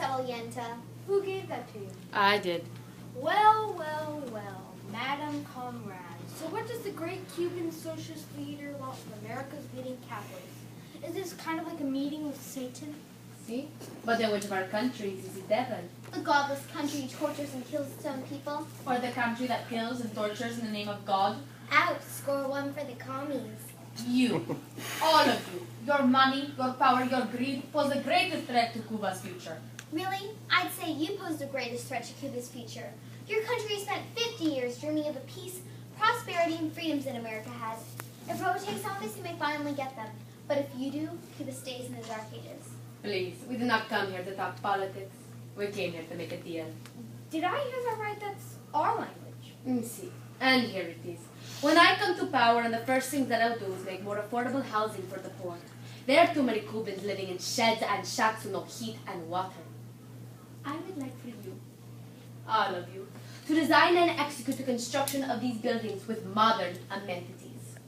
Salienta. Who gave that to you? I did. Well, Madame Conrad. So what does the great Cuban socialist leader want from America's leading capitalists? Is this kind of like a meeting with Satan? See? But in which of our countries is the devil? The godless country who tortures and kills its own people. Or the country that kills and tortures in the name of God? Out, score one for the commies. You, all of you, your money, your power, your greed pose the greatest threat to Cuba's future. Really? I'd say you pose the greatest threat to Cuba's future. Your country spent 50 years dreaming of the peace, prosperity, and freedoms that America has. If Roe takes office, he may finally get them. But if you do, Cuba stays in the dark ages. Please, we did not come here to talk politics. We came here to make a deal. Did I hear that right? That's our language. See, and here it is. When I come to power, and the first thing that I'll do is make more affordable housing for the poor. There are too many Cubans living in sheds and shacks with no heat and water. I would like for you, all of you, to design and execute the construction of these buildings with modern amenities.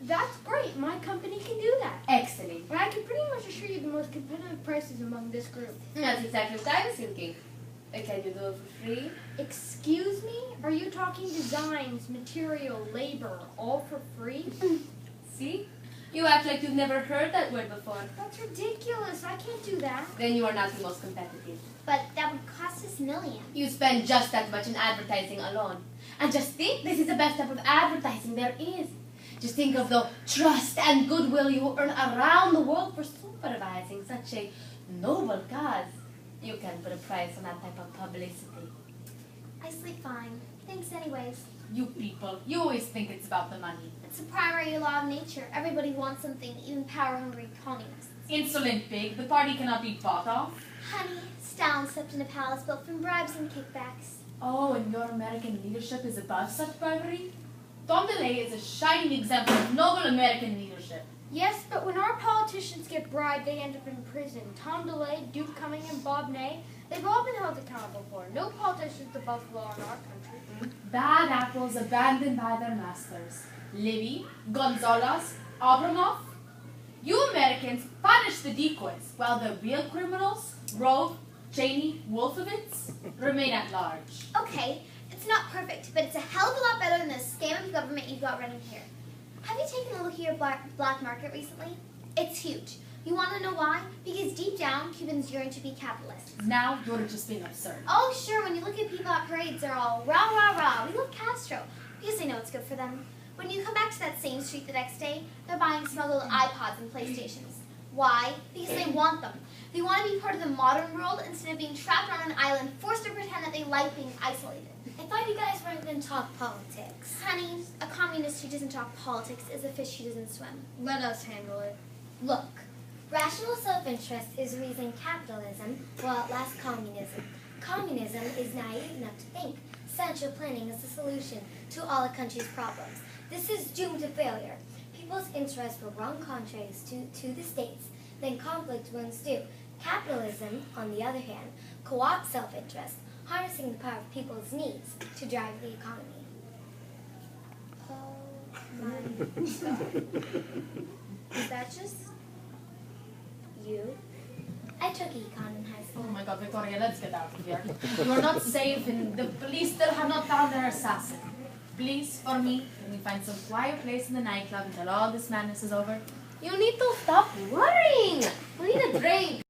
That's great. My company can do that. Excellent. And I can pretty much assure you the most competitive prices among this group. That's exactly what I was thinking. Can you do it for free? Excuse me? Are you talking designs, material, labor, all for free? See? You act like you've never heard that word before. That's ridiculous. I can't do that. Then you are not the most competitive. But that would cost us millions. You spend just that much in advertising alone. And just think, this is the best type of advertising there is. Just think of the trust and goodwill you earn around the world for supervising such a noble cause. You can put a price on that type of publicity. I sleep fine. Thanks anyways. You people, you always think it's about the money. It's the primary law of nature. Everybody wants something, even power-hungry communists. Insolent pig, the party cannot be bought off. Honey, Stalin slept in a palace built from bribes and kickbacks. Oh, and your American leadership is above such bribery? Tom DeLay is a shining example of noble American leadership. Yes, but when our politicians get bribed, they end up in prison. Tom DeLay, Duke Cunningham, Bob Ney, they've all been held accountable for. No politician's above the law in our country. Bad apples abandoned by their masters. Libby, Gonzalez, Abramoff. You Americans punish the decoys, while the real criminals, Roe, Cheney, Wolfowitz, remain at large. Okay, it's not perfect, but it's a hell of a lot better than the scam of government you've got running here. Have you taken a look at your black market recently? It's huge. You want to know why? Because deep down, Cubans yearn to be capitalists. Now you're just being absurd. Oh, sure, when you look at people at parades, they're all rah, rah, rah. We love Castro, because they know it's good for them. When you come back to that same street the next day, they're buying smuggled iPods and PlayStations. Why? Because they want them. They want to be part of the modern world instead of being trapped on an island, forced to pretend that they like being isolated. I thought you guys weren't going to talk politics. Honey, a communist who doesn't talk politics is a fish who doesn't swim. Let us handle it. Look, rational self-interest is reason capitalism will outlast communism. Communism is naive enough to think central planning is the solution to all a country's problems. This is doomed to failure. People's interests will run contraries to the states, then conflict will ensue. Capitalism, on the other hand, co-opts self-interest, harnessing the power of people's needs to drive the economy. Oh my God. Is that just you? I took econ in high Oh school. my God, Victoria, let's get out of here. You're not safe, and the police still have not found their assassin. Please, for me, can we find some quiet place in the nightclub until all this madness is over? You need to stop worrying. We need a drink.